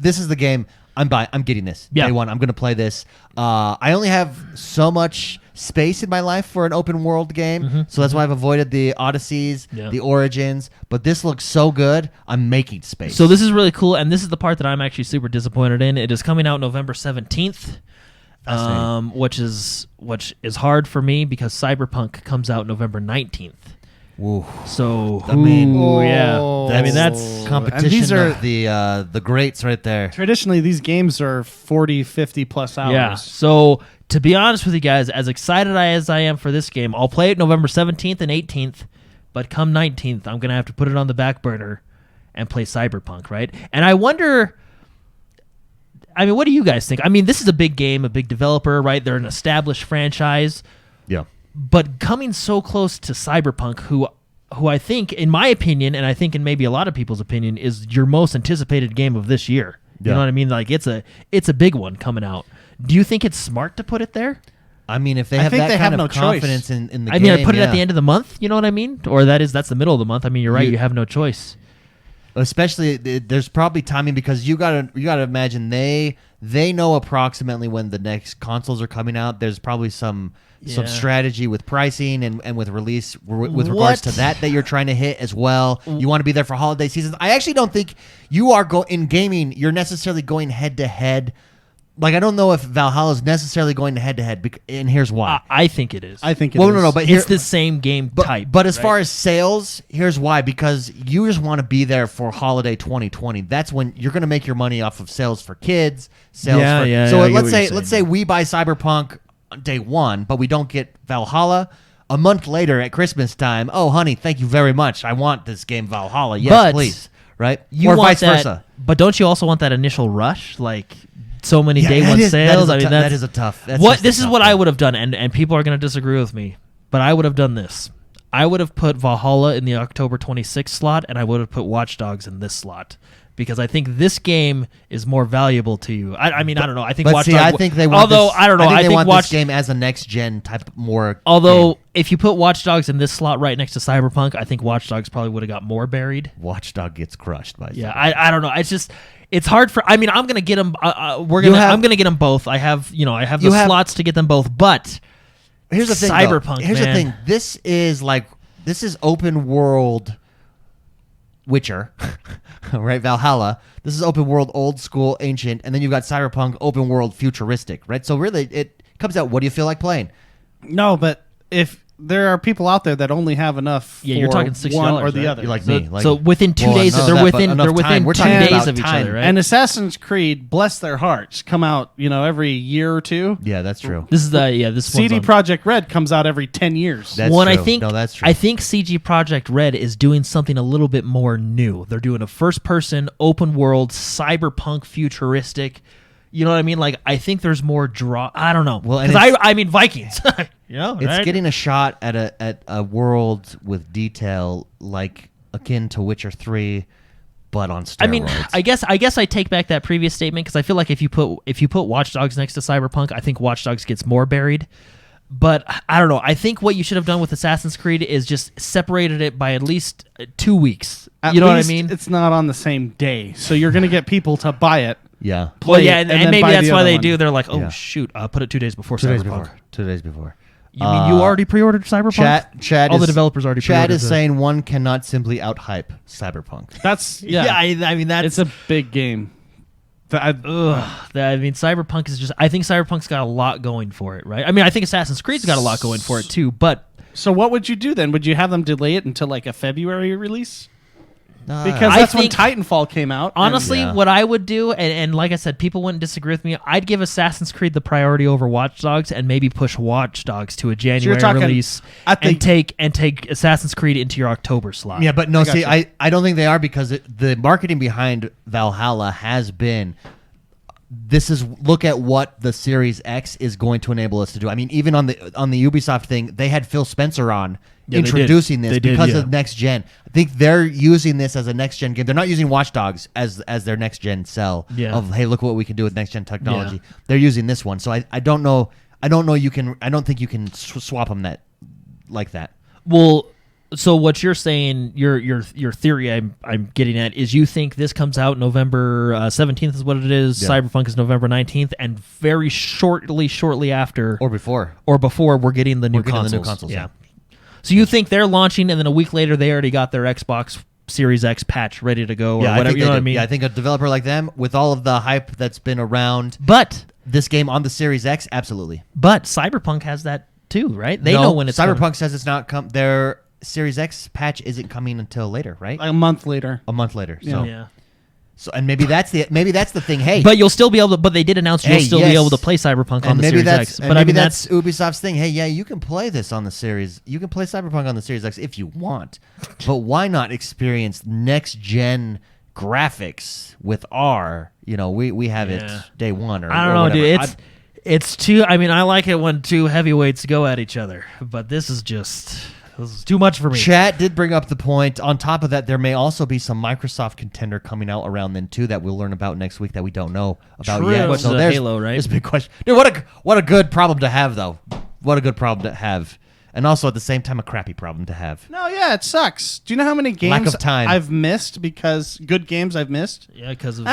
this is the game I'm buying. I'm getting this day one. I'm going to play this. I only have so much space in my life for an open world game, so that's why I've avoided the Odysseys, the Origins. But this looks so good. I'm making space. So this is really cool, and this is the part that I'm actually super disappointed in. It is coming out November 17th. Which is hard for me because Cyberpunk comes out November 19th. Ooh. So I mean, that's competition. And these are of the greats right there. Traditionally, these games are 40, 50 plus hours. Yeah. So to be honest with you guys, as excited as I am for this game, I'll play it November 17th and 18th. But come 19th, I'm gonna have to put it on the back burner and play Cyberpunk, right? And I wonder. I mean, what do you guys think? I mean, this is a big game, a big developer, right? They're an established franchise. Yeah. But coming so close to Cyberpunk, who I think, in my opinion, and I think in maybe a lot of people's opinion, is your most anticipated game of this year. You know what I mean? Like it's a big one coming out. Do you think it's smart to put it there? I mean, if they have that kind of confidence in the game. I mean, I put it at the end of the month. You know what I mean? Or that's the middle of the month. I mean, you're right. You have no choice. Especially, there's probably timing because you gotta imagine they know approximately when the next consoles are coming out. There's probably some strategy with pricing and with release with regards to that you're trying to hit as well. You want to be there for holiday seasons. I actually don't think you are in gaming. You're necessarily going head to head. Like, I don't know if Valhalla is necessarily going head to head, and here's why. I think it is. I think it is. No, but it's the same game type. But as far as sales, here's why. Because you just want to be there for holiday 2020. That's when you're going to make your money off of sales for kids. So let's say we buy Cyberpunk on day one, but we don't get Valhalla. A month later at Christmas time, oh, honey, thank you very much. I want this game Valhalla. Yes, please. Right? Or vice versa. But don't you also want that initial rush? Like... so many day one sales. That is a tough. This is what I would have done, and people are going to disagree with me, but I would have done this. I would have put Valhalla in the October 26th slot, and I would have put Watch Dogs in this slot because I think this game is more valuable to you. I mean, I don't know. I think Watch Dogs. I think they want. Although I don't know, I think they want this game as a next gen type more. Although if you put Watch Dogs in this slot right next to Cyberpunk, I think Watch Dogs probably would have got more buried. Watch Dog gets crushed by. Yeah, I don't know. It's just. It's hard for. I mean, I'm gonna get them. I'm gonna get them both. I have the slots to get them both. But here's the thing. Cyberpunk. Here's the thing. This is open world. Witcher, right? Valhalla. This is open world, old school, ancient, and then you've got Cyberpunk, open world, futuristic, right? So really, it comes out. What do you feel like playing? No, but if there are people out there that only have enough for you're talking $60, one or the other. You're like me. So within 2 days, they're within 2 days of each other, right? And Assassin's Creed, bless their hearts, come out every year or two. Yeah, that's true. This is this CD Projekt Red comes out every 10 years. That's true. That's true. I think CG Projekt Red is doing something a little bit more new. They're doing a first-person, open-world, cyberpunk, futuristic. You know what I mean? Like, I think there's more draw. I don't know. Well, because I mean Vikings. It's getting a shot at a world with detail like akin to Witcher 3, but on steroids. I mean, I guess I take back that previous statement because I feel like if you put Watch Dogs next to Cyberpunk, I think Watch Dogs gets more buried. But I don't know. I think what you should have done with Assassin's Creed is just separated it by at least 2 weeks. You know what I mean? It's not on the same day, so you're going to get people to buy it. Yeah. And maybe that's why they do. They're like, oh shoot, put it 2 days before Cyberpunk. 2 days before. You mean you already pre-ordered Cyberpunk? All the developers already pre-ordered. Chad is saying one cannot simply out-hype Cyberpunk. That's I mean that's it's a big game. I mean Cyberpunk is just. I think Cyberpunk's got a lot going for it, right? I mean I think Assassin's Creed's got a lot going for it too. But so what would you do then? Would you have them delay it until like a February release? Because that's when Titanfall came out. Honestly, what I would do, and like I said, people wouldn't disagree with me, I'd give Assassin's Creed the priority over Watch Dogs and maybe push Watch Dogs to a January release and take Assassin's Creed into your October slot. Yeah, but no, I don't think they are because the marketing behind Valhalla has been... look at what the Series X is going to enable us to do. I mean, even on the Ubisoft thing, they had Phil Spencer on introducing this because of next gen. I think they're using this as a next gen game. They're not using Watch Dogs as their next gen sell of hey, look what we can do with next gen technology. Yeah. They're using this one, so I don't know. I don't think you can swap them like that. Well, So what you're saying, your theory I'm getting at is you think this comes out November 17th is what it is. Yeah. Cyberpunk is November 19th, and very shortly after or before we're getting the new consoles. Yeah. So you think they're launching, and then a week later they already got their Xbox Series X patch ready to go, or whatever. You know what I mean? Yeah, I think a developer like them, with all of the hype that's been around, but this game on the Series X, absolutely. But Cyberpunk has that too, right? They know when it's Cyberpunk coming. says it's not their Series X patch isn't coming until later, right? Like a month later. Yeah. So and maybe that's the thing. Hey, but you'll still be able to. But they did announce you'll still be able to play Cyberpunk on the Series X. But maybe that's Ubisoft's thing. Hey, yeah, you can play this on the Series. You can play Cyberpunk on the Series X if you want. But why not experience next gen graphics with our? You know, we have it day one or I don't know, dude. It's too. I mean, I like it when two heavyweights go at each other, but this is too much for me. Chat did bring up the point. On top of that, there may also be some Microsoft contender coming out around then too that we'll learn about next week that we don't know about yet. What's so there's Halo, right? There's a big question. Dude, what a good problem to have, though. What a good problem to have. And also at the same time, a crappy problem to have. No, yeah, it sucks. Do you know how many games Lack of time. I've missed because good games I've missed? Yeah, because of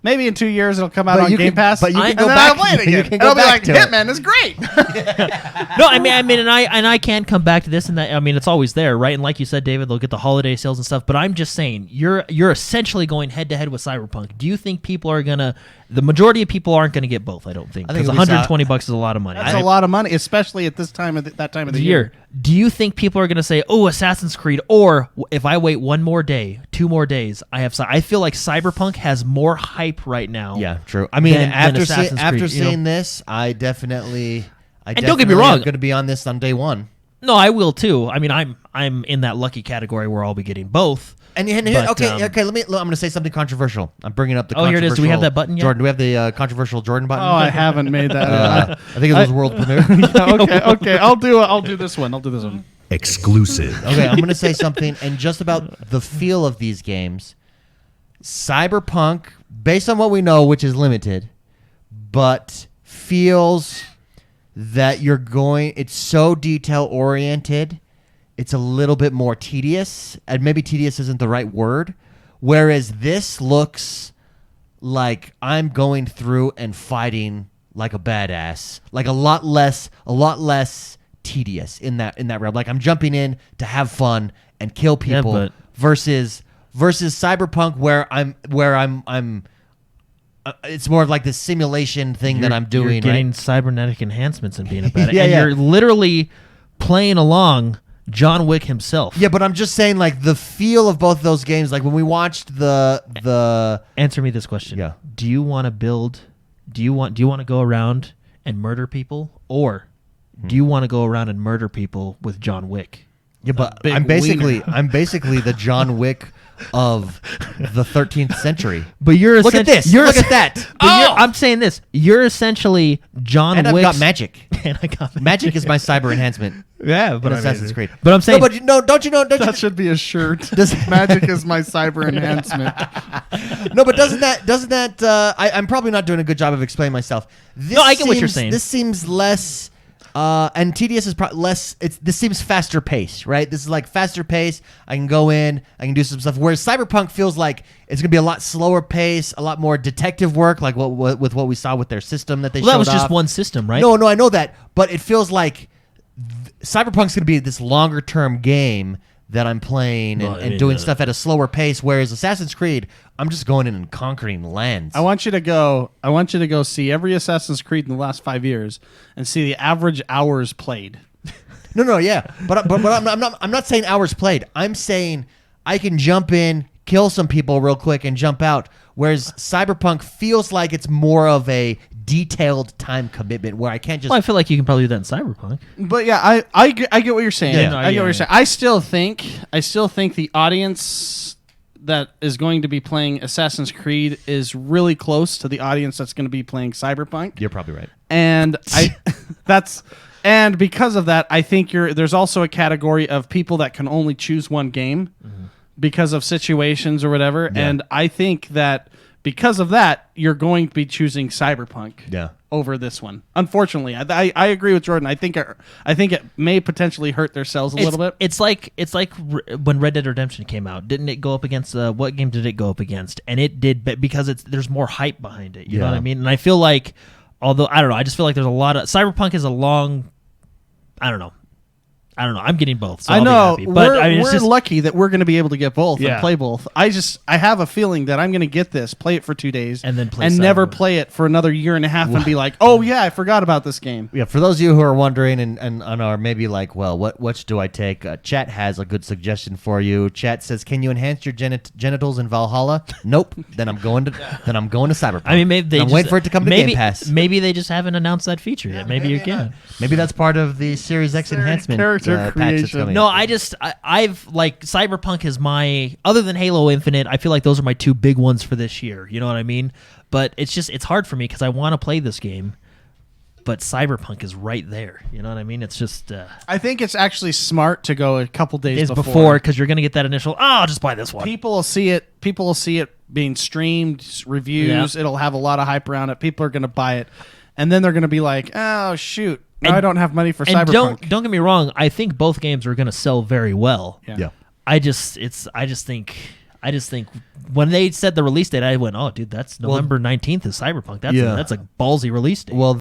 maybe in 2 years it'll come out on Game Pass. But you can go back. Play it again. You can go I'll be back like, Hitman is great. No, I mean, and I can't come back to this and that. I mean, it's always there, right? And like you said, David, they'll get the holiday sales and stuff. But I'm just saying, you're essentially going head to head with Cyberpunk. Do you think people are gonna? The majority of people aren't going to get both. I don't think, because $120 is a lot of money. That's a lot of money, especially at this time of that time of the year. Do you think people are going to say, "Oh, Assassin's Creed," or if I wait 1 more day, 2 more days, I feel like Cyberpunk has more hype right now. Yeah, true. I mean, after Creed, seeing this, I definitely don't get me wrong, I'm going to be on this on day one. No, I will too. I mean, I'm in that lucky category where I'll be getting both. Okay. I'm going to say something controversial. I'm bringing up the. Oh, here it is. Do we have that button yet? Jordan, do we have the controversial Jordan button? Oh, I haven't made that. I think it was world premiere. Okay. I'll do this one. Exclusive. Okay, I'm going to say something, and just about the feel of these games. Cyberpunk, based on what we know, which is limited, but feels that it's so detail oriented. It's a little bit more tedious, and maybe tedious isn't the right word. Whereas this looks like I'm going through and fighting like a badass, like a lot less tedious in that realm. Like I'm jumping in to have fun and kill people versus Cyberpunk where I'm. It's more of like this simulation thing that I'm doing. You're getting cybernetic enhancements and being a badass. You're literally playing along John Wick himself. Yeah, but I'm just saying, like, the feel of both those games, like when we watched the Answer me this question. Yeah. Do you want to go around and murder people, or do you want to go around and murder people with John Wick? Yeah, but I'm basically the John Wick of the 13th century. But look at this. Look at that. I'm saying this. You're essentially John Wick. And I've got magic. And I got magic is my cyber enhancement. Yeah, but Assassin's Creed. But I'm saying, don't you know? That should be a shirt. Magic is my cyber enhancement. No, but doesn't that? I'm probably not doing a good job of explaining myself. I get what you're saying. This seems less. And TDS is less. This seems faster pace, right? This is like faster pace. I can go in, I can do some stuff. Whereas Cyberpunk feels like it's gonna be a lot slower pace, a lot more detective work, like with what we saw with their system that they showed that was off. just one system, right? No, I know that, but it feels like Cyberpunk's gonna be this longer term game that I'm playing and doing stuff at a slower pace. Whereas Assassin's Creed, I'm just going in and conquering lands. I want you to go see every Assassin's Creed in the last 5 years and see the average hours played. No, yeah, but I'm not saying hours played. I'm saying I can jump in, kill some people real quick, and jump out. Whereas Cyberpunk feels like it's more of a detailed time commitment where I can't just. Well, I feel like you can probably do that in Cyberpunk. But yeah, I get what you're saying. Yeah, I get what you're saying. I still think the audience that is going to be playing Assassin's Creed is really close to the audience that's going to be playing Cyberpunk. You're probably right. And and because of that, I think there's also a category of people that can only choose one game because of situations or whatever. Yeah. And I think that Because of that, you're going to be choosing Cyberpunk Yeah. over this one. Unfortunately, I agree with Jordan. I think it may potentially hurt their sales a little bit. It's like when Red Dead Redemption came out. Didn't it go up against what game did it go up against? And it did because there's more hype behind it. You know what I mean? And I feel like, although I don't know, I just feel like there's a lot of Cyberpunk is a long. I don't know. I'm getting both. So I know. I'll be happy. But We're it's lucky that we're going to be able to get both Yeah. and play both. I have a feeling that I'm going to get this, play it for 2 days, And then play never Cyberpunk. play it for another year and a half and be like, oh yeah, I forgot about this game. Yeah, for those of you who are wondering and are maybe like, well, which do I take? Chat has a good suggestion for you. Chat says, "Can you enhance your genitals in Valhalla?" Nope. Then I'm going to Cyberpunk. I mean, maybe I'm waiting for it to come to Game Pass. Maybe they just haven't announced that feature yet. Maybe you can. Maybe that's part of the Series X enhancement character patch that's creation. coming. No, I've like Cyberpunk is my other than Halo Infinite. I feel like those are my two big ones for this year. You know what I mean? But it's hard for me because I want to play this game, but Cyberpunk is right there. You know what I mean? It's just I think it's actually smart to go a couple days days before because you're gonna get that initial. Oh, I'll just buy this one. People will see it. People will see it being streamed, reviews. Yeah. It'll have a lot of hype around it. People are going to buy it, and then they're going to be like, "Oh shoot, now I don't have money for And Cyberpunk." don't get me wrong. I think both games are gonna sell very well. Yeah. I just think when they said the release date, I went, oh, dude, that's November 19th is Cyberpunk. That's a ballsy release date. Well,